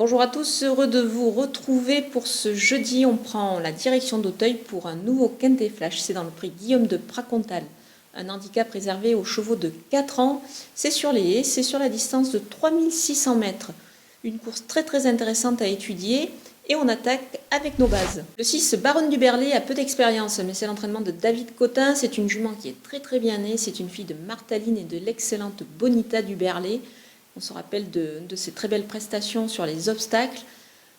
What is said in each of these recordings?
Bonjour à tous, heureux de vous retrouver pour ce jeudi. On prend la direction d'Auteuil pour un nouveau Quintet Flash. C'est dans le prix Guillaume de Pracontal. Un handicap réservé aux chevaux de 4 ans. C'est sur les haies, c'est sur la distance de 3600 mètres. Une course très intéressante à étudier. Et on attaque avec nos bases. Le 6, Baronne du Berlay, a peu d'expérience, mais c'est l'entraînement de David Cotin. C'est une jument qui est très bien née. C'est une fille de Martaline et de l'excellente Bonita du Berlay. On se rappelle de ses très belles prestations sur les obstacles.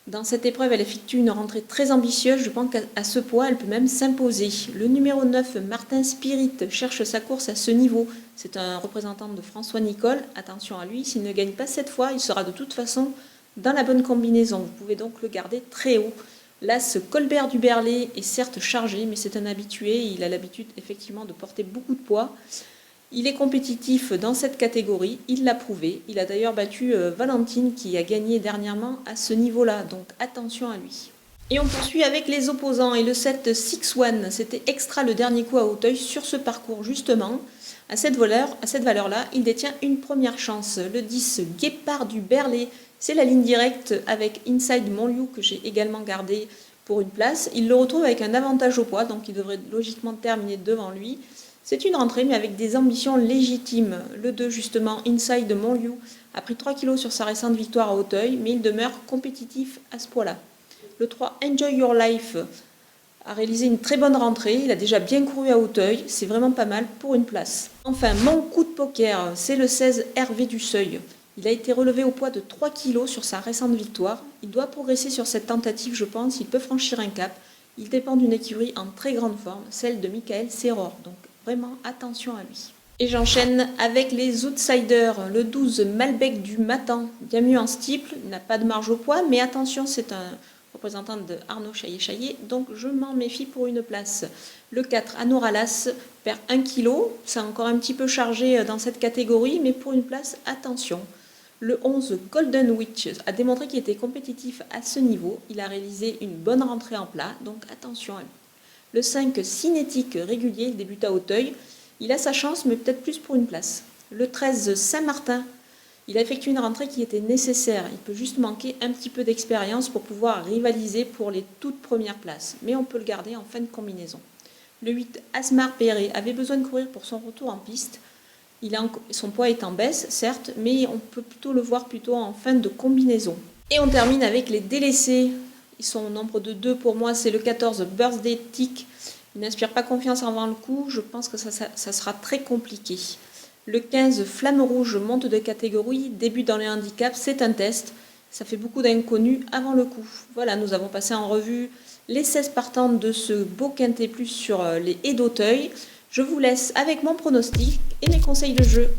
Dans cette épreuve, elle effectue une rentrée très ambitieuse. Je pense qu'à ce poids, elle peut même s'imposer. Le numéro 9, Martin Spirit, cherche sa course à ce niveau. C'est un représentant de François Nicole. Attention à lui, s'il ne gagne pas cette fois, il sera de toute façon dans la bonne combinaison. Vous pouvez donc le garder très haut. L'As Colbert du Berlay est certes chargé, mais c'est un habitué. Il a l'habitude effectivement de porter beaucoup de poids. Il est compétitif dans cette catégorie, il l'a prouvé. Il a d'ailleurs battu Valentine qui a gagné dernièrement à ce niveau-là, donc attention à lui. Et on poursuit avec les opposants et le 7 Six One. C'était extra le dernier coup à Auteuil sur ce parcours justement. À cette valeur-là, il détient une première chance. Le 10 Guépard du Berlay, c'est la ligne directe avec Inside Montlieu que j'ai également gardé pour une place. Il le retrouve avec un avantage au poids, donc il devrait logiquement terminer devant lui. C'est une rentrée, mais avec des ambitions légitimes. Le 2, justement, Inside Montlieu, a pris 3 kg sur sa récente victoire à Auteuil, mais il demeure compétitif à ce poids-là. Le 3, Enjoy Your Life, a réalisé une très bonne rentrée. Il a déjà bien couru à Auteuil. C'est vraiment pas mal pour une place. Enfin, mon coup de poker, c'est le 16, Hervé du Seuil. Il a été relevé au poids de 3 kg sur sa récente victoire. Il doit progresser sur cette tentative, je pense. Il peut franchir un cap. Il dépend d'une écurie en très grande forme, celle de Michael Serror. Donc, vraiment, attention à lui. Et j'enchaîne avec les outsiders. Le 12, Malbec du Matan, bien mieux en steeple, il n'a pas de marge au poids, mais attention, c'est un représentant de Arnaud Chaillet-Chaillet, donc je m'en méfie pour une place. Le 4, Anoralas, perd 1 kg, c'est encore un petit peu chargé dans cette catégorie, mais pour une place, attention. Le 11, Golden Witch, a démontré qu'il était compétitif à ce niveau. Il a réalisé une bonne rentrée en plat, donc attention à lui. Le 5, Cinétique régulier, il débute à Auteuil. Il a sa chance, mais peut-être plus pour une place. Le 13, Saint-Martin, il a effectué une rentrée qui était nécessaire. Il peut juste manquer un petit peu d'expérience pour pouvoir rivaliser pour les toutes premières places. Mais on peut le garder en fin de combinaison. Le 8, Asmar Perret, avait besoin de courir pour son retour en piste. Son poids est en baisse, certes, mais on peut plutôt le voir plutôt en fin de combinaison. Et on termine avec les délaissés. Ils sont au nombre de 2 pour moi, c'est le 14, Birthday Tick. Il n'inspire pas confiance avant le coup, je pense que ça sera très compliqué. Le 15, Flamme Rouge, monte de catégorie, débute dans les handicaps, c'est un test. Ça fait beaucoup d'inconnus avant le coup. Voilà, nous avons passé en revue les 16 partantes de ce beau Quintet Plus sur les haies d'Auteuil. Je vous laisse avec mon pronostic et mes conseils de jeu.